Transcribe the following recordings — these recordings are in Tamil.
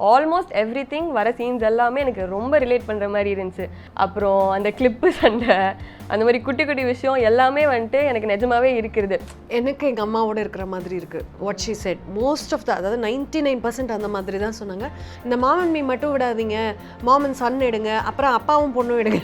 ஆல்மோஸ்ட் எவ்ரிதிங் வர சீன்ஸ் எல்லாமே எனக்கு ரொம்ப ரிலேட் பண்ணுற மாதிரி இருந்துச்சு. அப்புறம் அந்த கிளிப்பு சண்டை அந்த மாதிரி குட்டி குட்டி விஷயம் எல்லாமே வந்துட்டு எனக்கு நிஜமாவே இருக்கிறது. எனக்கு எங்கள் அம்மாவோட இருக்கிற மாதிரி இருக்குது. What she said most of அதாவது 99% அந்த மாதிரி தான் சொன்னாங்க. இந்த மாம் அண்ட் மீ மட்டும் விடாதீங்க, மாம் அண்ட் சன் எடுங்க, அப்புறம் அப்பாவும் பொண்ணும் எடுங்க.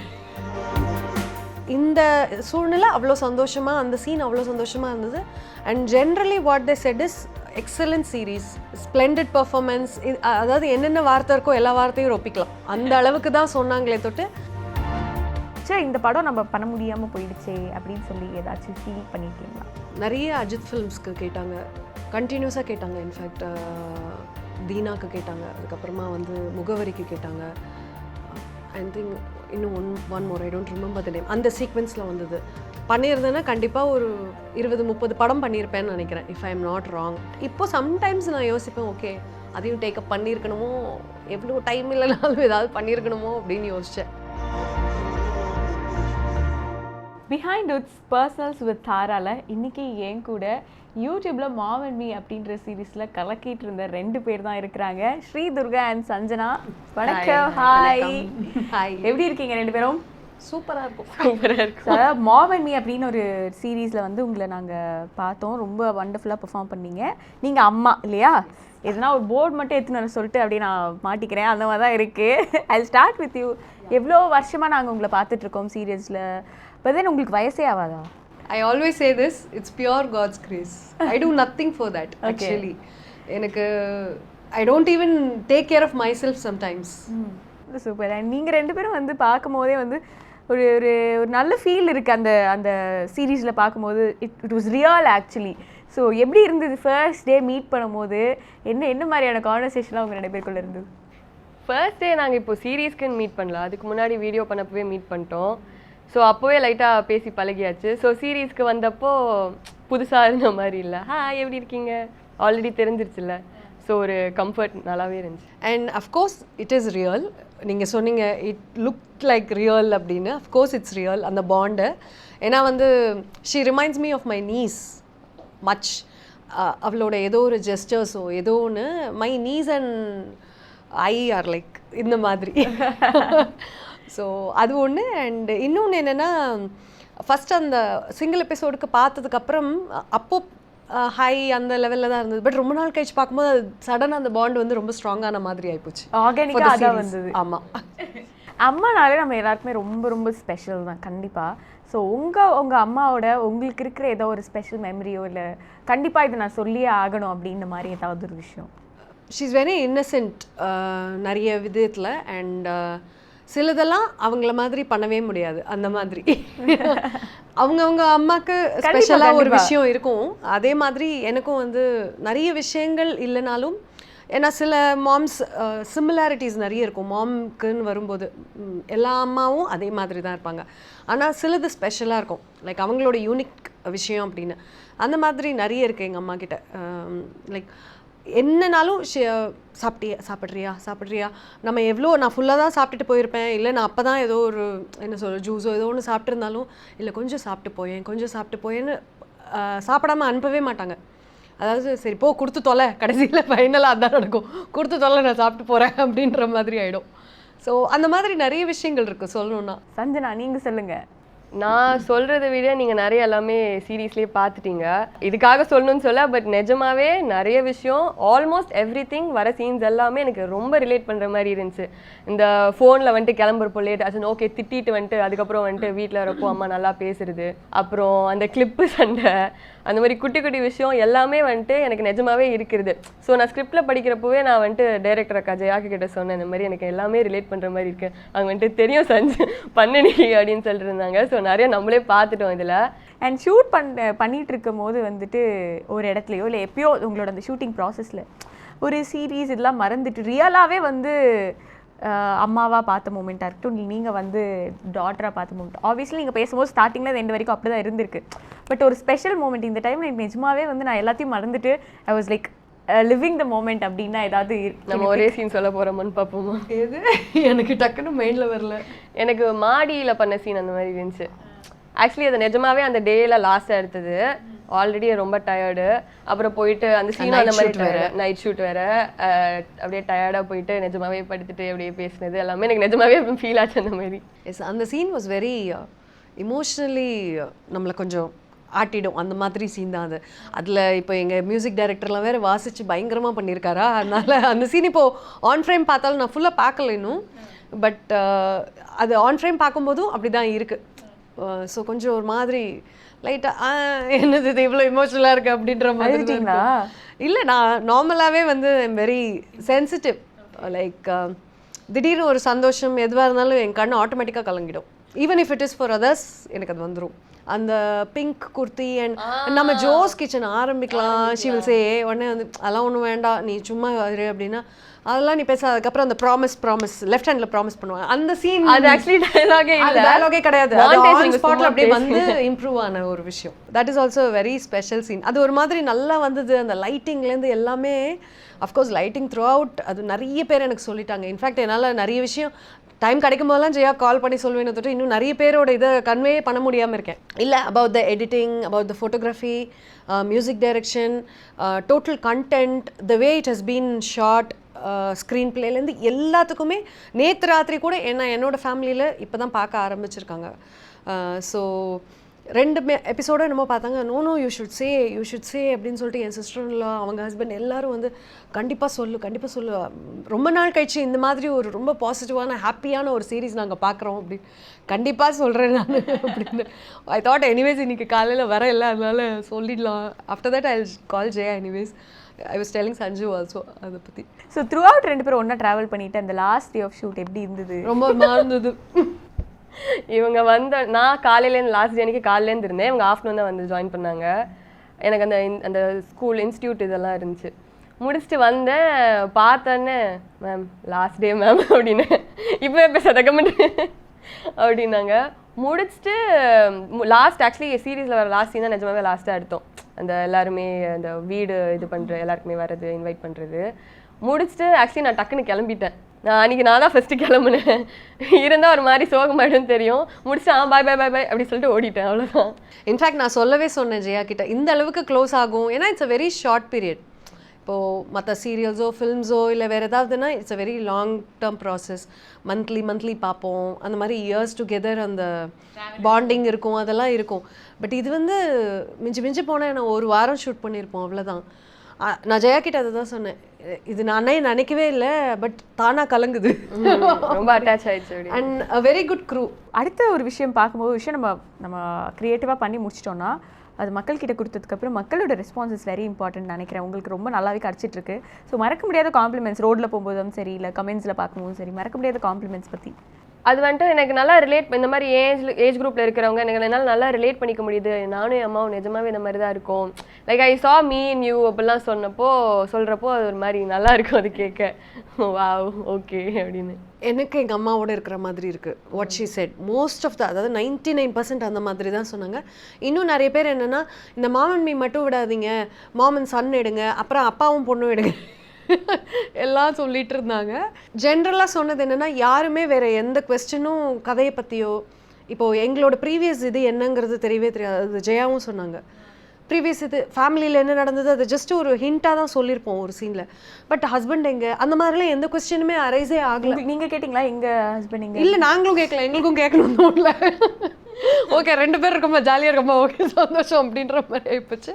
இந்த சூழ்நிலை அவ்வளோ சந்தோஷமாக, அந்த சீன் அவ்வளோ சந்தோஷமாக இருந்தது. And generally what they said is excellent series, splendid performance. அதாவது என்னென்ன வார்த்தை இருக்கோ எல்லா வார்த்தையும் ஒப்பிக்கலாம், அந்த அளவுக்கு தான் சொன்னாங்களே தொட்டு. சரி, இந்த படம் நம்ம பண்ண முடியாமல் போயிடுச்சே அப்படின்னு சொல்லி ஏதாச்சும் ஃபீல் பண்ணியிருக்கீங்களா? நிறைய அஜித் ஃபிலிம்ஸ்க்கு கேட்டாங்க, கண்டினியூஸாக கேட்டாங்க. இன்ஃபேக்ட் தீனாக்கு கேட்டாங்க, அதுக்கப்புறமா வந்து முகவரிக்கு கேட்டாங்க. ஐ திங்க் இன்னும் one more, I don't remember the name. அந்த சீக்வென்ஸில் வந்தது. பண்ணியிருந்தேன்னா கண்டிப்பாக ஒரு 20-30 படம் பண்ணியிருப்பேன்னு நினைக்கிறேன், if I am not wrong. இப்போ சம்டைம்ஸ் நான் யோசிப்பேன், ஓகே அதையும் டேக்கப் பண்ணியிருக்கணுமோ, எவ்வளோ டைம் இல்லைனாலும் ஏதாவது பண்ணியிருக்கணுமோ அப்படின்னு யோசித்தேன். பிஹைண்ட் உட்ஸ் பர்சனல்ஸ் வித் தாரால இன்னைக்கு என் கூட யூடியூப்ல மாம் அண்ட் மீ அப்படின்ற சீரீஸ்ல கலக்கிட்டு இருந்த 2 பேர் தான் இருக்கிறாங்க, ஸ்ரீ துர்கா அண்ட் சஞ்சனா. வணக்கம். ஹாய். ஹாய், எப்படி இருக்கீங்க 2 பேரும்? சூப்பராக இருக்கும். மாம் அண்ட் மீ அப்படின்னு ஒரு சீரீஸில் வந்து உங்களை நாங்கள் பார்த்தோம், ரொம்ப வண்டர்ஃபுல்லாக பெர்ஃபார்ம் பண்ணீங்க. நீங்கள் அம்மா இல்லையா? எதுனா ஒரு போர்டு மட்டும் எடுத்துன்னு சொல்லிட்டு அப்படியே நான் மாட்டிக்கிறேன், அந்த மாதிரி தான் இருக்குது. I start with you. எவ்வளோ வருஷமாக நாங்கள் உங்களை பார்த்துட்ருக்கோம் சீரியஸில், பட் தென் உங்களுக்கு வயசே ஆகாதா? I always say this, it's pure God's grace. I do nothing for that, actually. எனக்கு I don't even take care of myself sometimes. Super. And நீங்கள் 2 பேரும் வந்து பார்க்கும் போதே வந்து ஒரு ஒரு ஒரு நல்ல ஃபீல் இருக்குது அந்த அந்த சீரீஸில் பார்க்கும்போது. It was real actually. So எப்படி இருந்தது ஃபர்ஸ்ட் டே மீட் பண்ணும்போது? என்ன மாதிரியான கான்வர்சேஷன்லாம் உங்கள் 2 பேருக்குள்ளே இருந்தது? ஃபர்ஸ்ட் டே நாங்கள் இப்போ சீரீஸ்க்குன்னு மீட் பண்ணல, அதுக்கு முன்னாடி வீடியோ பண்ணப்பவே மீட் பண்ணிட்டோம். ஸோ அப்போவே லைட்டாக பேசி பழகியாச்சு. ஸோ சீரீஸ்க்கு வந்தப்போ புதுசாக இருந்த மாதிரி இல்லை, எப்படி இருக்கீங்க ஆல்ரெடி தெரிஞ்சிருச்சுல்ல. ஸோ ஒரு கம்ஃபர்ட் நல்லாவே இருந்துச்சு. And of course it is real. நீங்கள் சொன்னீங்க இட் லுக் லைக் ரியல் அப்படின்னு. அஃப்கோர்ஸ் இட்ஸ் ரியல் அந்த பாண்டு. ஏன்னா வந்து she reminds me of my niece much. அவளோட ஏதோ ஒரு ஜெஸ்டர்ஸோ ஏதோ ஒன்று, my niece and I are like இந்த மாதிரி. ஸோ அது ஒன்று. அண்ட் இன்னொன்று என்னென்னா, ஃபஸ்ட் அந்த சிங்கிள் எபிசோடுக்கு பார்த்ததுக்கப்புறம் அப்போது ஹை அந்த லெவலில் தான் இருந்தது. பட் ரொம்ப நாள் கழிச்சு பார்க்கும்போது அது சடனாக அந்த பாண்ட் வந்து ரொம்ப ஸ்ட்ராங்கான மாதிரி ஆகிப்போச்சு. ஆர்கானிக்காக அதான் வந்தது. ஆமாம், அம்மானாலே நம்ம எல்லாருக்குமே ரொம்ப ரொம்ப ஸ்பெஷல் தான் கண்டிப்பாக. ஸோ உங்கள் அம்மாவோட உங்களுக்கு இருக்கிற ஏதோ ஒரு ஸ்பெஷல் மெமரியோ இல்லை கண்டிப்பாக இதை நான் சொல்லியே ஆகணும் அப்படின்ற மாதிரி ஏதாவது ஒரு விஷயம்? ஷீ இஸ் வெரி இன்னசென்ட் நிறைய விதத்தில். அண்ட் சிலதெல்லாம் அவங்கள மாதிரி பண்ணவே முடியாது, அந்த மாதிரி. அவங்கவுங்க அம்மாவுக்கு ஸ்பெஷலாக ஒரு விஷயம் இருக்கும். அதே மாதிரி எனக்கும் வந்து நிறைய விஷயங்கள் இல்லைனாலும், ஏன்னா சில மாம்ஸ் சிமிலாரிட்டிஸ் நிறைய இருக்கும். மாம்க்குன்னு வரும்போது எல்லா அம்மாவும் அதே மாதிரி தான் இருப்பாங்க, ஆனால் சிலது ஸ்பெஷலாக இருக்கும், லைக் அவங்களோட யூனிக் விஷயம் அப்படின்னு. அந்த மாதிரி நிறைய இருக்குது எங்கள் அம்மா கிட்ட. லைக் என்னன்னாலும் சாப்பிட்றியா நம்ம எவ்வளோ, நான் ஃபுல்லாக தான் சாப்பிட்டுட்டு போயிருப்பேன், இல்லை நான் அப்போ தான் ஏதோ ஒரு என்ன சொல்ற ஜூஸோ ஏதோ ஒன்று சாப்பிட்ருந்தாலும், இல்லை கொஞ்சம் சாப்பிட்டு போயேன்னு சாப்பிடாமல் அனுப்பவே மாட்டாங்க. அதாவது சரி போ கொடுத்து தொலை, கடைசியில் ஃபைனலாக அதான் நடக்கும், கொடுத்து தொலை நான் சாப்பிட்டு போகிறேன் அப்படின்ற மாதிரி ஆகிடும். ஸோ அந்த மாதிரி நிறைய விஷயங்கள் இருக்குது சொல்லணுன்னா. சஞ்சனா நீங்கள் சொல்லுங்கள். நான் சொல்கிறத விட நீங்கள் நிறைய எல்லாமே சீரீஸ்லேயே பார்த்துட்டீங்க, இதுக்காக சொல்லணும்னு சொல்ல. பட் நிஜமாவே நிறைய விஷயம், ஆல்மோஸ்ட் எவ்ரிதிங் வர சீன்ஸ் எல்லாமே எனக்கு ரொம்ப ரிலேட் பண்ணுற மாதிரி இருந்துச்சு. இந்த ஃபோனில் வந்துட்டு கிளம்புறப்போ லேட் ஆச்சு, ஓகே திட்டிட்டு வந்துட்டு அதுக்கப்புறம் வந்துட்டு வீட்டில் வரப்போ அம்மா நல்லா பேசுறது, அப்புறம் அந்த கிளிப்பு சண்டை, அந்த மாதிரி குட்டி குட்டி விஷயம் எல்லாமே வந்துட்டு எனக்கு நிஜமாவே இருக்கிறது. ஸோ நான் ஸ்கிரிப்டில் படிக்கிறப்பவே நான் வந்துட்டு டைரக்டர் அக்கா ஜெயாக்கு கிட்ட சொன்னேன், இந்த மாதிரி எனக்கு எல்லாமே ரிலேட் பண்ணுற மாதிரி இருக்குது. அவங்க வந்துட்டு தெரியும் சஞ்சு பண்ணி அப்படின்னு சொல்லிட்டு இருந்தாங்க. ஸோ நிறைய நம்மளே பார்த்துட்டோம் இதில். அண்ட் ஷூட் பண்ணிட்டு இருக்கும் போது வந்துட்டு ஒரு இடத்துலையோ இல்லை எப்பயோ உங்களோட அந்த ஷூட்டிங் ப்ராசஸில் ஒரு சீரீஸ் இதெல்லாம் மறந்துட்டு ரியலாகவே வந்து அம்மாவாக பார்த்த மூமெண்ட்டாக இருக்கட்டும், நீங்கள் வந்து டாட்டராக பார்த்த மூமெண்ட், ஆப்வியஸ்லி நீங்கள் பேசும்போது ஸ்டார்டிங்கில் எண்டு வரைக்கும் அப்படி தான் இருந்திருக்கு. பட் ஒரு ஸ்பெஷல் மூமெண்ட் இந்த டைமில் எனக்கு நிஜமாவே வந்து நான் எல்லாத்தையும் மறந்துட்டு I was like living the moment அப்படின்னா ஏதாவது நம்ம ஒரே சீன் சொல்ல போகிறோம்னு பார்ப்போமா? எது எனக்கு டக்குன்னு மெயினில் வரல. எனக்கு மாடியில் பண்ண சீன் அந்த மாதிரி இருந்துச்சு. ஆக்சுவலி அது நிஜமாவே அந்த டேயில் லாஸ்ட்டாக எடுத்தது. ஆல்ரெடி ரொம்ப டயர்டு. அப்புறம் போயிட்டு அந்த சீனும் அந்த மாதிரி நைட் ஷூட் வேற அப்படியே டயர்டாக போயிட்டு நிஜமாவே படுத்துட்டு அப்படியே பேசினது எல்லாமே எனக்கு நிஜமாவே ஃபீல் ஆச்சு அந்த மாதிரி. எஸ், அந்த சீன் வாஸ் வெரி இமோஷ்னலி நம்மளை கொஞ்சம் ஆட்டிடும். அந்த மாதிரி சீன் தான் அது. அதில் இப்போ எங்கள் மியூசிக் டைரக்டர்லாம் வேறு வாசித்து பயங்கரமாக பண்ணியிருக்காரா. அதனால் அந்த சீன் இப்போது ஆன் ஃப்ரேம் பார்த்தாலும் நான் ஃபுல்லாக பார்க்கல இன்னும். பட் அது ஆன் ஃப்ரேம் பார்க்கும்போதும் அப்படி தான் இருக்குது. ஸோ கொஞ்சம் ஒரு மாதிரி லைட்டாக என்னது இது இவ்வளோ இமோஷனலாக இருக்குது அப்படின்ற மாதிரி. இல்லை, நான் நார்மலாகவே வந்து ஐம் வெரி சென்சிட்டிவ். லைக் திடீர்னு ஒரு சந்தோஷம் எதுவாக இருந்தாலும் என் கண்ணு ஆட்டோமேட்டிக்காக கலங்கிடும். Even if it is for others எனக்கு அது வந்துடும். அந்த பிங்க் குர்த்தி அண்ட் நம்ம ஜோஸ் கிச்சன் ஆரம்பிக்கலாம், ஷி வில் சே உடனே வந்து அதெல்லாம் ஒன்றும் வேண்டாம் நீ சும்மா இரு அப்படின்னா அதெல்லாம் நீ பேச. அதுக்கப்புறம் அந்த ப்ராமிஸ் லெஃப்ட் ஹேண்ட்ல ப்ராமிஸ் பண்ணுவாங்க. அந்த சீன் அது ஆக்சுவலி டயலாகே கிடையாது, ஆன் ஸ்பாட்ல அப்படியே வந்து இம்ப்ரூவ் ஆன ஒரு விஷயம். That is also very special scene. அது ஒரு மாதிரி நல்லா வந்தது. அந்த லைட்டிங்லேருந்து எல்லாமே, அஃப்கோர்ஸ் லைட்டிங் த்ரூ அவுட் அது நிறைய பேர் எனக்கு சொல்லிட்டாங்க. இன்ஃபேக்ட் என்னால் நிறைய விஷயம் டைம் கிடைக்கும் போதெல்லாம் ஜெயா கால் பண்ணி சொல்வேன்னு தொட்டு இன்னும் நிறைய பேரோட இதை கன்வே பண்ண முடியாமல் இருக்கேன். இல்லை, about the editing, about the photography, music direction, total content, the way it has been shot, screen பிளேலேருந்து எல்லாத்துக்குமே. நேற்று ராத்திரி கூட என்னோடய ஃபேமிலியில் இப்போ தான் பார்க்க ஆரம்பிச்சிருக்காங்க. ஸோ 2 எபிசோடு என்னமோ பார்த்தாங்க. நோ யூ ஷுட் சே அப்படின்னு சொல்லிட்டு என் சிஸ்டர்ல அவங்க ஹஸ்பண்ட் எல்லாரும் வந்து கண்டிப்பாக சொல்லு ரொம்ப நாள் கழிச்சு இந்த மாதிரி ஒரு ரொம்ப பாசிட்டிவான ஹாப்பியான ஒரு சீரீஸ் நாங்கள் பார்க்குறோம் அப்படின்னு கண்டிப்பாக சொல்கிறேன் நான் அப்படின்னு. ஐ தாட் எனிவேஸ் இன்னைக்கு காலையில் வர இல்லை, அதனால சொல்லிடலாம். After that I call Jaya. Anyways I was telling Sanju also அதை பற்றி. ஸோ த்ரூ அவுட் 2 பேரும் ஒன்றா ட்ராவல் பண்ணிட்டு அந்த லாஸ்ட் டே ஆஃப் ஷூட் எப்படி இருந்தது? ரொம்ப மாறுந்தது. இவங்க நான் காலையிலேருந்து லாஸ்ட் டே அன்றைக்கி காலையிலேருந்து இருந்தேன். இவங்க ஆஃப்டர்நூன் தான் வந்து ஜாயின் பண்ணாங்க. எனக்கு அந்த ஸ்கூல் இன்ஸ்டியூட் இதெல்லாம் இருந்துச்சு. முடிச்சுட்டு வந்தேன், பார்த்தோன்னே மேம் லாஸ்ட் டே மேம் அப்படின்னு. இப்போ பேசாத கமெண்ட் அப்படின்னாங்க. முடிச்சுட்டு லாஸ்ட் ஆக்சுவலி சீரீஸில் வர லாஸ்ட் சீன் தான் நிஜமாவே லாஸ்ட்டாக எடுத்தோம். அந்த எல்லாருமே அந்த வீடு இது பண்ணுற எல்லாருக்குமே வர்றது இன்வைட் பண்ணுறது முடிச்சுட்டு ஆக்சுவலி நான் டக்குன்னு கிளம்பிட்டேன். அன்றைக்கி நான் தான் ஃபஸ்ட்டு கிளம்புனேன். இருந்தால் ஒரு மாதிரி சோகமாயிடும்னு தெரியும். முடிச்சுட்டு பாய் பாய் பாய் பாய் அப்படி சொல்லிட்டு ஓடிட்டேன், அவ்வளோதான். இன்ஃபேக்ட் நான் சொல்லவே சொன்னேன் ஜெயா கிட்ட, இந்த அளவுக்கு க்ளோஸ் ஆகும் ஏன்னா it's a very short period. இப்போது மற்ற சீரியல்ஸோ ஃபில்ம்ஸோ இல்லை வேறு ஏதாவதுன்னா it's a very long term process. Monthly பார்ப்போம், அந்த மாதிரி இயர்ஸ் டுகெதர் அந்த பாண்டிங் இருக்கும், அதெல்லாம் இருக்கும். பட் இது வந்து மிஞ்சி போனால் நான் 1 வாரம் ஷூட் பண்ணியிருப்போம், அவ்வளோதான். நான் ஜெயா கிட்ட அதை தான் சொன்னேன், இது நானே நினைக்கவே இல்லை, பட் தானாக கலங்குது, ரொம்ப அட்டாச் ஆயிடுச்சு. And a very good crew. அடுத்த ஒரு விஷயம் பார்க்கும்போது விஷயம் நம்ம க்ரியேட்டிவாக பண்ணி முடிச்சிட்டோன்னா அது மக்கள்கிட்ட கொடுத்ததுக்கப்புறம் மக்களோட ரெஸ்பான்ஸ் இஸ் வெரி இம்பார்ட்டன்ட் நினைக்கிறேன். உங்களுக்கு ரொம்ப நல்லாவே கிடச்சிட்ருக்கு. ஸோ மறக்க முடியாத காம்ப்ளிமெண்ட்ஸ் ரோட்டில் போகும்போதும் சரி, இல்லை கமெண்ட்ஸில் பார்க்கும்போதும் சரி, மறக்க முடியாத காம்ப்ளிமெண்ட்ஸ் பற்றி. அது வந்துட்டு எனக்கு நல்லா ரிலேட், இந்த மாதிரி ஏஜ் குரூப்பில் இருக்கிறவங்க எனக்கு என்னால் நல்லா ரிலேட் பண்ணிக்க முடியுது. நானும் என் அம்மாவும் நிஜமாவே இந்த மாதிரி தான் இருக்கும். லைக் ஐ சா மீ இன் யூ அப்படிலாம் சொல்கிறப்போ அது ஒரு மாதிரி நல்லா இருக்கும் அது கேட்க. வாவ் ஓகே அப்படின்னு. எனக்கு எங்கள் அம்மாவோட இருக்கிற மாதிரி இருக்குது. What she said most of அதாவது 99% அந்த மாதிரி தான் சொன்னாங்க. இன்னும் நிறைய பேர் என்னென்னா, இந்த மாமன் மீ மட்டும் விடாதீங்க, மாமன் சன் எடுங்க, அப்புறம் அப்பாவும் பொண்ணும் எடுங்க எல்லாம் சொல்லிட்டு இருந்தாங்க. ஜென்ரலாக சொன்னது என்னென்னா, யாருமே வேறு எந்த கொஸ்டினும் கதையை பற்றியோ, இப்போது எங்களோட ப்ரீவியஸ் இது என்னங்கிறது தெரியவே தெரியாது. ஜெயாவும் சொன்னாங்க, ப்ரீவியஸ் இது ஃபேமிலியில் என்ன நடந்தது அது ஜஸ்ட் ஒரு ஹிண்ட்டாக தான் சொல்லியிருப்போம் ஒரு சீனில். பட் ஹஸ்பண்ட் எங்கே அந்த மாதிரிலாம் எந்த கொஸ்டினுமே அரைஸே ஆகலை. நீங்கள் கேட்டிங்களா எங்கள் ஹஸ்பண்ட் எங்கே? இல்லை, நாங்களும் கேட்கல, எங்களுக்கும் கேட்கணும்னு இல்லை. ஓகே 2 பேர் இருக்கோமா, ஜாலியாக இருக்கோமா, ஓகே சந்தோஷம் அப்படின்ற மாதிரி ஆயிப்போச்சு.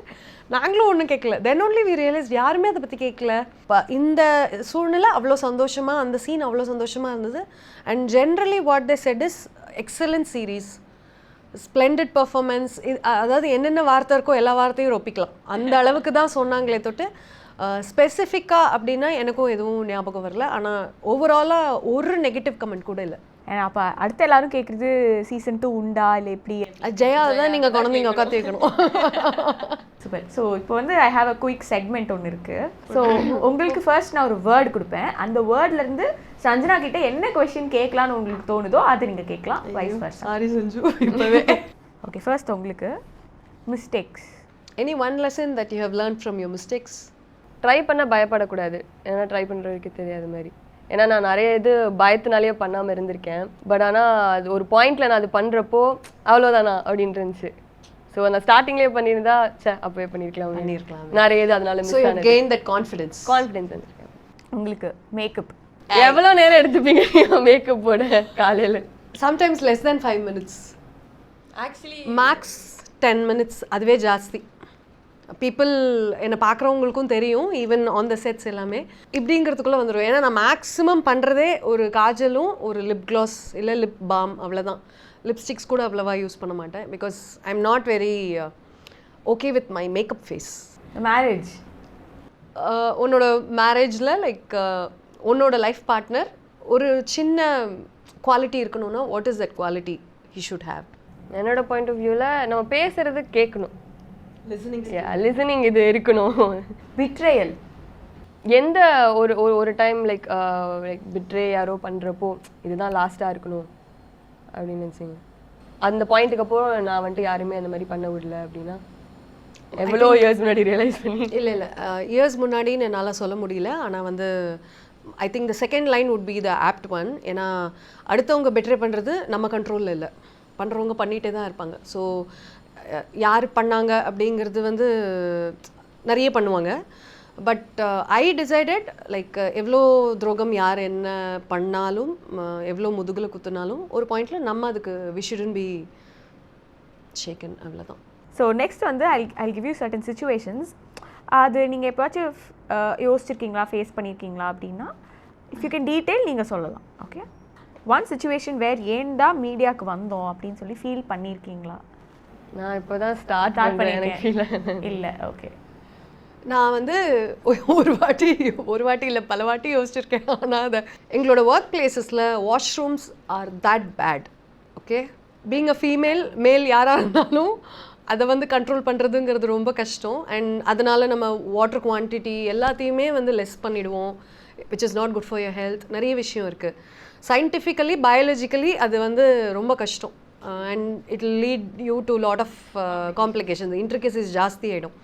நாங்களும் ஒன்றும் கேட்கல. தென் ஒன்லி வி ரியலைஸ் யாருமே அதை பற்றி கேட்கல. இப்போ இந்த சூழ்நிலை அவ்வளோ சந்தோஷமாக, அந்த சீன் அவ்வளோ சந்தோஷமாக இருந்தது. And generally what they said is excellent series, splendid performance. அதாவது என்னென்ன வார்த்தை இருக்கோ எல்லா வார்த்தையும் ஒப்பிக்கலாம், அந்த அளவுக்கு தான் சொன்னாங்களே தொட்டு ஸ்பெசிஃபிக்காக அப்படின்னா எனக்கும் எதுவும் ஞாபகம் வரல. ஆனால் ஓவராலாக ஒரு நெகட்டிவ் கமெண்ட் கூட இல்லை. ஏன்னா அப்போ அடுத்த எல்லாரும் கேட்குறது சீசன் 2 உண்டா இல்லை எப்படி? ஜெயா தான் நீங்கள் குழந்தைங்க உட்காந்து கேட்கணும். சூப்பர். ஸோ இப்போ வந்து I have a quick segment ஒன்று இருக்குது. ஸோ உங்களுக்கு ஃபர்ஸ்ட் நான் ஒரு வேர்டு கொடுப்பேன். அந்த வேர்ட்லேருந்து சஞ்சனா கிட்ட என்ன கொஸ்டின் கேட்கலான்னு உங்களுக்கு தோணுதோ அதை நீங்கள் கேட்கலாம். Wise versa. சாரி சஞ்சு இப்போவே. ஓகே, ஃபர்ஸ்ட் உங்களுக்கு mistakes. Any one lesson that you have learn from your mistakes? Try பண்ண பயப்படக்கூடாது, ஏன்னா ட்ரை பண்ணுறதுக்கு தெரியாத மாதிரி. ஏன்னா நான் நிறைய இது பயத்தினாலேயே பண்ணாமல் இருந்திருக்கேன். பட் ஆனால் அது ஒரு பாயிண்டில் நான் அது பண்ணுறப்போ அவ்வளோதானா அப்படின்ட்டு இருந்துச்சு. ஸோ நான் ஸ்டார்டிங்லேயே பண்ணியிருந்தா அப்போவே பண்ணியிருக்கலாம் நிறைய இது அதனால so you gain that confidence confidence. உங்களுக்கு மேக்கப் எவ்வளோ நேரம் எடுத்துப்பீங்க மேக்கப் போட காலையில்? Sometimes less than 5 minutes. Actually max 10 minutes, அதுவே ஜாஸ்தி. பீப்புள் என்னை பார்க்குறவங்களுக்கும் தெரியும், ஈவன் ஆன் த செட்ஸ் எல்லாமே இப்படிங்கிறதுக்குள்ளே வந்துடும். ஏன்னா நான் மேக்ஸிமம் பண்ணுறதே ஒரு காஜலும் ஒரு லிப் க்ளாஸ் இல்லை லிப் பாம், அவ்வளோதான். லிப்ஸ்டிக்ஸ் கூட அவ்வளோவா யூஸ் பண்ண மாட்டேன், because I am not very okay with my makeup face. Marriage உன்னோட மேரேஜில் லைக் உன்னோட லைஃப் பார்ட்னர் ஒரு சின்ன குவாலிட்டி இருக்கணும்னா what is that quality he should have? என்னோட பாயிண்ட் ஆஃப் வியூவில் நம்ம பேசுறது கேட்கணும், லிசனிங் இது இருக்கணும். பிட்ரேயல் எந்த ஒரு ஒரு டைம் லைக் பிட்ரே யாரோ பண்ணுறப்போ இதுதான் லாஸ்ட்டாக இருக்கணும் அப்படின்னு நினச்சிங்க, அந்த பாயிண்ட்டுக்கு அப்புறம் நான் வந்துட்டு யாருமே அந்த மாதிரி பண்ண விடல அப்படின்னா எவ்வளோ இயர்ஸ் முன்னாடி ரியலைஸ் பண்ணி? இல்லை இயர்ஸ் முன்னாடின்னு என்னால் சொல்ல முடியல. ஆனால் வந்து I think the second line would be the apt one. ஏன்னா அடுத்தவங்க பெட்ரே பண்ணுறது நம்ம கண்ட்ரோலில் இல்லை, பண்ணுறவங்க பண்ணிகிட்டே தான் இருப்பாங்க. ஸோ யார் பண்ணாங்க அப்படிங்கிறது வந்து நிறைய பண்ணுவாங்க. பட் ஐ டிசைடட் லைக் எவ்வளோ துரோகம் யார் என்ன பண்ணாலும் எவ்வளோ முதுகில் குத்துனாலும் ஒரு பாயிண்டில் நம்ம அதுக்கு வி ஷுடன்ட் பி ஷேக்கன், அவ்வளோதான். ஸோ நெக்ஸ்ட் வந்து I'll give you certain situations. அது நீங்கள் எப்போயாச்சும் யோசிச்சிருக்கீங்களா, ஃபேஸ் பண்ணியிருக்கீங்களா அப்படின்னா இஃப் யூ கேன் டீட்டெயில் நீங்கள் சொல்லலாம். ஓகே, ஒன் சுச்சுவேஷன் வேர் ஏன்டா மீடியாவுக்கு வந்தோம் அப்படின்னு சொல்லி ஃபீல் பண்ணியிருக்கீங்களா? நான் இப்போ தான் ஸ்டார்ட் பண்ணியிருக்கேன். இல்லை, ஓகே. நான் வந்து ஒரு வாட்டி இல்லை பல வாட்டி யோசிச்சிருக்கேன். ஆனால் அதை எங்களோட ஒர்க் பிளேசஸில் washrooms are that bad. Okay, being a female male யாராக இருந்தாலும் அதை வந்து கண்ட்ரோல் பண்ணுறதுங்கிறது ரொம்ப கஷ்டம். அண்ட் அதனால் நம்ம வாட்டர் குவான்டிட்டி எல்லாத்தையுமே வந்து லெஸ் பண்ணிவிடுவோம், which is not good for your health. நிறைய விஷயம் இருக்குது. சயின்டிஃபிக்கலி பயாலஜிக்கலி அது வந்து ரொம்ப கஷ்டம். And it will lead you to lot of complications, intricacies ஜாஸ்தி ஆகிடும்.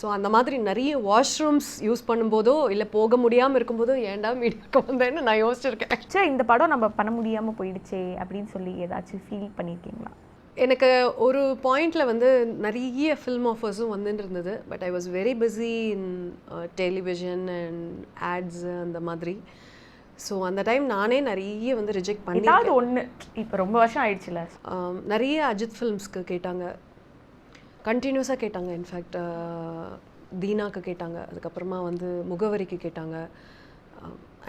ஸோ அந்த மாதிரி நிறைய வாஷ்ரூம்ஸ் யூஸ் பண்ணும்போதோ இல்லை போக முடியாமல் இருக்கும்போதோ ஏன்டா மீடியாவுக்கு வந்தேன்னு நான் யோசிச்சிருக்கேன். ஆக்சுவலாக இந்த படம் நம்ம பண்ண முடியாமல் போயிடுச்சே அப்படின்னு சொல்லி ஏதாச்சும் ஃபீல் பண்ணியிருக்கீங்களா? எனக்கு ஒரு பாயிண்டில் வந்து நிறைய ஃபில்ம் ஆஃபர்ஸும் வந்துட்டு இருந்தது. But I was very busy in television and ads அந்த மாதிரி. ஸோ அந்த டைம் நானே நிறைய வந்து ரிஜெக்ட் பண்ணி ஒன்று இப்போ ரொம்ப வருஷம் ஆயிடுச்சுல. நிறைய அஜித் ஃபில்ம்ஸ்க்கு கேட்டாங்க, கண்டினியூஸாக கேட்டாங்க. இன்ஃபேக்ட் தீனாக்கு கேட்டாங்க, அதுக்கப்புறமா வந்து முகவரிக்கு கேட்டாங்க.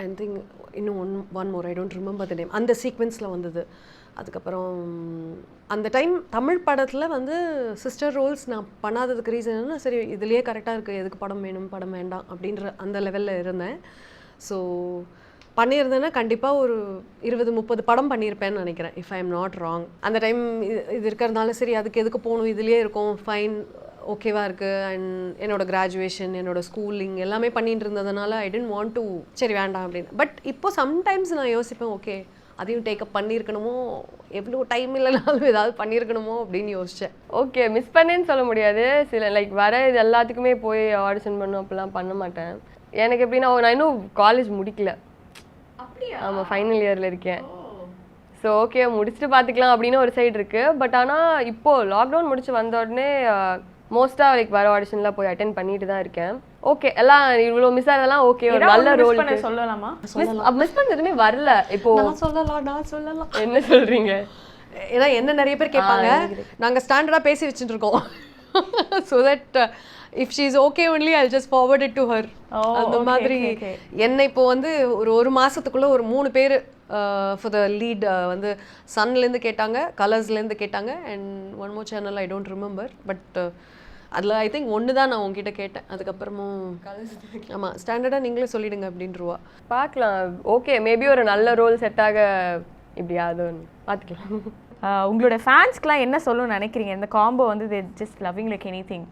ஐ திங்க் இன்னும் one more, I don't remember the name. அந்த சீக்வென்ஸில் வந்தது. அதுக்கப்புறம் அந்த டைம் தமிழ் படத்தில் வந்து சிஸ்டர் ரோல்ஸ் நான் பண்ணாததுக்கு ரீசன் என்னன்னா, சரி இதுலேயே கரெக்டாக இருக்குது, எதுக்கு படம் வேணும் படம் வேண்டாம் அப்படின்ற அந்த லெவலில் இருந்தேன். ஸோ பண்ணியிருந்தேன்னா கண்டிப்பாக ஒரு 20-30 படம் பண்ணியிருப்பேன்னு நினைக்கிறேன், if I am not wrong. அந்த டைம் இது இருக்கிறதுனால சரி அதுக்கு எதுக்கு போகணும், இதுலேயே இருக்கும், ஃபைன், ஓகேவாக இருக்குது. அண்ட் என்னோடய கிராஜுவேஷன், என்னோடய ஸ்கூலிங் எல்லாமே பண்ணிட்டு இருந்ததுனால ஐ டென்ட் வாண்ட் டு சரி வேண்டாம் அப்படின்னு. பட் இப்போ சம்டைம்ஸ் நான் யோசிப்பேன், ஓகே அதையும் டேக்கப் பண்ணியிருக்கணுமோ, எவ்வளோ டைம் இல்லைனாலும் ஏதாவது பண்ணியிருக்கணுமோ அப்படின்னு யோசித்தேன். ஓகே, மிஸ் பண்ணேன்னு சொல்ல முடியாது. சில லைக் வர இது எல்லாத்துக்குமே போய் ஆடிஷன் பண்ணும் அப்படிலாம் பண்ண மாட்டேன். எனக்கு எப்படின்னா நான் இன்னும் காலேஜ் முடிக்கல. ஆமாம், ஃபைனல் இயரில் இருக்கேன். ஸோ ஓகே முடிச்சுட்டு பார்த்துக்கலாம் அப்படின்னு ஒரு சைடு இருக்குது. பட் ஆனால் இப்போது லாக்டவுன் முடிச்சு வந்த உடனே மோஸ்ட்டாக லைக் வர ஆடிஷன்லாம் போய் அட்டென்ட் பண்ணிட்டு தான் இருக்கேன். ஓகே, எல்லாம் இவ்வளோ மிஸ் ஆனதெல்லாம் ஓகே, ஒரு நல்ல ரோல் சொல்லலாமா? மிஸ் பண்ண எதுவுமே வரல. இப்போ நான் சொல்லலாம். என்ன சொல்கிறீங்க? ஏன்னா என்ன நிறைய பேர் கேட்பாங்க, நாங்கள் ஸ்டாண்டர்டாக பேசி வச்சுட்டு இருக்கோம். So that if she is okay only I just forward it to her. அந்த மாதிரி என்னை இப்போ வந்து ஒரு மாதத்துக்குள்ளே ஒரு 3 பேர் ஃபார் த லீட் வந்து சன்லேருந்து கேட்டாங்க, கலர்ஸ்லேருந்து கேட்டாங்க, and one more channel I don't remember. But அதில் ஐ திங்க் ஒன்று தான் நான் உங்ககிட்ட கேட்டேன். அதுக்கப்புறமும் ஆமாம் ஸ்டாண்டர்டாக நீங்களே சொல்லிடுங்க அப்படின்றவா. பார்க்கலாம், ஓகே மேபி ஒரு நல்ல ரோல் செட் ஆக இப்படியாவது பார்த்துக்கலாம். உங்களோட ஃபேன்ஸ்க்குலாம் என்ன சொல்லணும்னு நினைக்கிறீங்க? இந்த காம்போ வந்து they just loving like anything,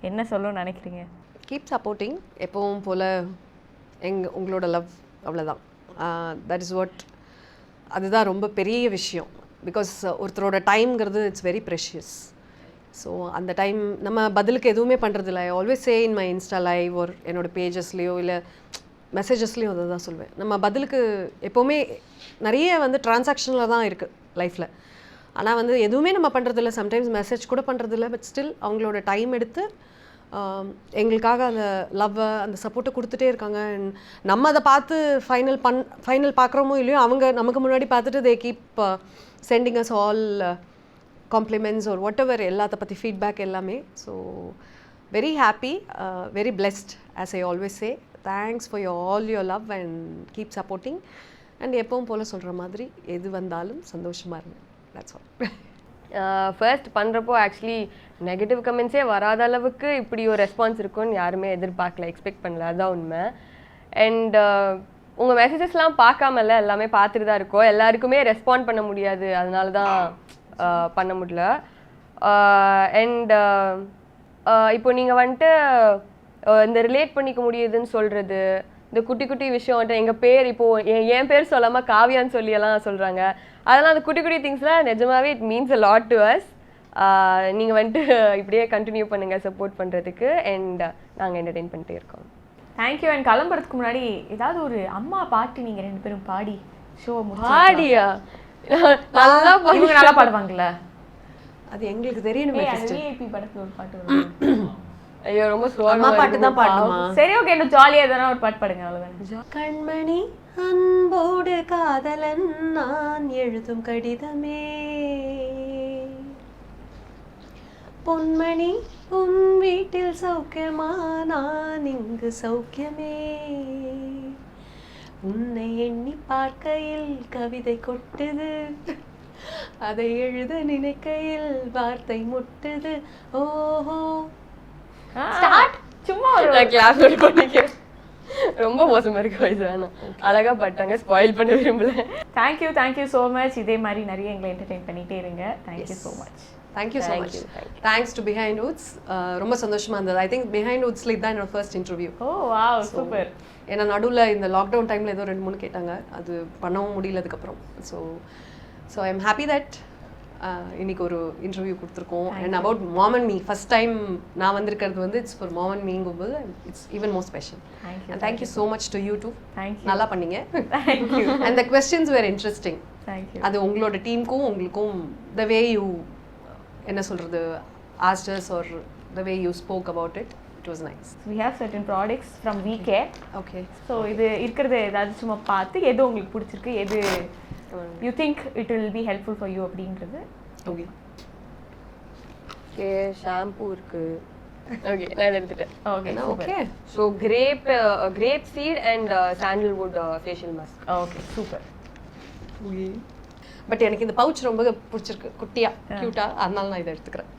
என்ன சொல்லணும்னு நினைக்கிறீங்க? கீப் சப்போர்ட்டிங், எப்பவும் போல் உங்களோட லவ், அவ்வளோதான். தட் இஸ் வாட், அதுதான் ரொம்ப பெரிய விஷயம். பிகாஸ் ஒருத்தரோட டைம்ங்கிறது இட்ஸ் வெரி ப்ரெஷியஸ். ஸோ அந்த டைம் நம்ம பதிலுக்கு எதுவுமே பண்ணுறதில்ல. I always say in my Insta live ஒரு என்னோடய பேஜஸ்லேயோ இல்லை மெசேஜஸ்லேயும் அதை தான் சொல்வேன். நம்ம பதிலுக்கு எப்போவுமே நிறைய வந்து டிரான்சாக்ஷனில் தான் இருக்குது லைஃப்பில். ஆனால் வந்து எதுவுமே நம்ம பண்ணுறதில்ல, சம்டைம்ஸ் மெசேஜ் கூட பண்ணுறதில்ல, பட் ஸ்டில் அவங்களோட டைம் எடுத்து எங்களுக்காக அந்த லவ்வை அந்த சப்போர்ட்டை கொடுத்துட்டே இருக்காங்க. அண்ட் நம்ம அதை பார்த்து ஃபைனல் பார்க்குறோமோ இல்லையோ, அவங்க நமக்கு முன்னாடி பார்த்துட்டு they keep sending as all compliments ஒரு வாட் எவர் எல்லாத்த பற்றி ஃபீட்பேக் எல்லாமே. So very happy, very blessed as I always say. Thanks for all your love and keep supporting. And எப்பவும் போல் சொல்கிற மாதிரி எது வந்தாலும் சந்தோஷமாக இருங்க. That's all. ஃபர்ஸ்ட் பண்ணுறப்போ ஆக்சுவலி நெகட்டிவ் கமெண்ட்ஸே வராத அளவுக்கு இப்படி ஒரு ரெஸ்பான்ஸ் இருக்கும்னு யாருமே எதிர்பார்க்கல, எக்ஸ்பெக்ட் பண்ணல, அதுதான் உண்மை. அண்ட் உங்கள் மெசேஜஸ்லாம் பார்க்காமல எல்லாமே பார்த்துட்டு தான் இருக்கோம். எல்லாருக்குமே ரெஸ்பாண்ட் பண்ண முடியாது, அதனால தான் பண்ண முடியல. அண்ட் இப்போ நீங்கள் வந்துட்டு இந்த ரிலேட் பண்ணிக்க முடியுதுன்னு சொல்கிறது, இந்த குட்டி குட்டி விஷயம் வந்துட்டு எங்கள் பேர் இப்போது என் பேர் சொல்லாமல் காவியான்னு சொல்லியெல்லாம் சொல்கிறாங்க. அதெல்லாம் அந்த குட்டி குட்டி திங்ஸ்லாம் நிஜமாவே it means a lot to us. நீங்கள் வந்துட்டு இப்படியே கண்டினியூ பண்ணுங்கள் சப்போர்ட் பண்ணுறதுக்கு. அண்ட் நாங்கள் என்டர்டெயின் பண்ணிட்டே இருக்கோம். தேங்க்யூ. அண்ட் கிளம்புறதுக்கு முன்னாடி ஏதாவது ஒரு அம்மா பாட்டு நீங்கள் 2 பேரும் பாடி ஷோ பாடியா? நல்லா இவங்க நல்லா பாடுவாங்கல்ல, அது எங்களுக்கு தெரியணுமே. விஐபி படத்துல ஒரு பாட்டு வரும். ஐயோ ரொம்ப அம்மா பாட்டு தான் பாடணுமா? சரி ஓகே, என்ன ஜாலியா எதனா ஒரு பாட்டு பாடுங்க, அவ்வளவுதான். கண்மணி அன்போடு காதலன் நான் எழுதும் கடிதமே, பொன்மணி உன் வீட்டில் சௌக்கியமா நான் இங்கு சௌக்கியமே, உன்னை எண்ணி பார்க்கையில் கவிதை கொட்டுது, அதை எழுத நினைக்கையில் வார்த்தை முட்டுது. ஓஹோ ஸ்டார்ட். சும்மா ஒரு கிளாஸ் பண்ணிக்கிறேன். ரொம்ப மோசமா இருக்கு வாய்ஸ், வேணாம். அழகா பாட்டாங்க, ஸ்பாயில் பண்ண விரும்பல. Thank you so much. இதே மாதிரி நிறைய எங்களை என்டர்டெயின் பண்ணிட்டே இருங்க. Thank you so much. Thank you so much. Thanks to behind Woods. ரொம்ப சந்தோஷமா இருந்தது. ஐ திங்க் பிஹைண்ட் வுட்ஸ்ல இதுதான் என்னோட ஃபர்ஸ்ட் இன்டர்வியூ. ஓ வாவ், சூப்பர். ஏன்னா நடுவில் இந்த லாக்டவுன் டைமில் ஏதோ 2-3 கேட்டாங்க, அது பண்ணவும் முடியல அதுக்கப்புறம். So I am happy that இன்னைக்கு ஒரு இன்டர்வியூ கொடுத்துருக்கோம். And about mom and me first time நான் வந்திருக்கிறது வந்து இட்ஸ் ஃபார் மாம் அண்ட் மீங்கும்போது it's even more special. And thank you so much to you too. நல்லா பண்ணீங்க. And the questions were interesting. அது உங்களோட டீமுக்கும் உங்களுக்கும் த வே யூ என்ன சொல்கிறது asked us or the way you spoke about it, it was nice. We have certain products from VCare. Okay. So இது இருக்கிறது ஏதாவது சும்மா பார்த்து எது உங்களுக்கு பிடிச்சிருக்கு, எது you think it will be helpful for you அப்படின்றது. Okay. ஓகே, ஷாம்பூ இருக்கு. ஓகே, நான் எடுத்துட்டேன். Okay Okay. So grape seed and sandalwood facial mask. Okay super. But எனக்கு இந்த பவுச் ரொம்ப பிடிச்சிருக்கு, குட்டியா கியூட்டா, அதனால நான் இதை எடுத்துக்கிறேன்.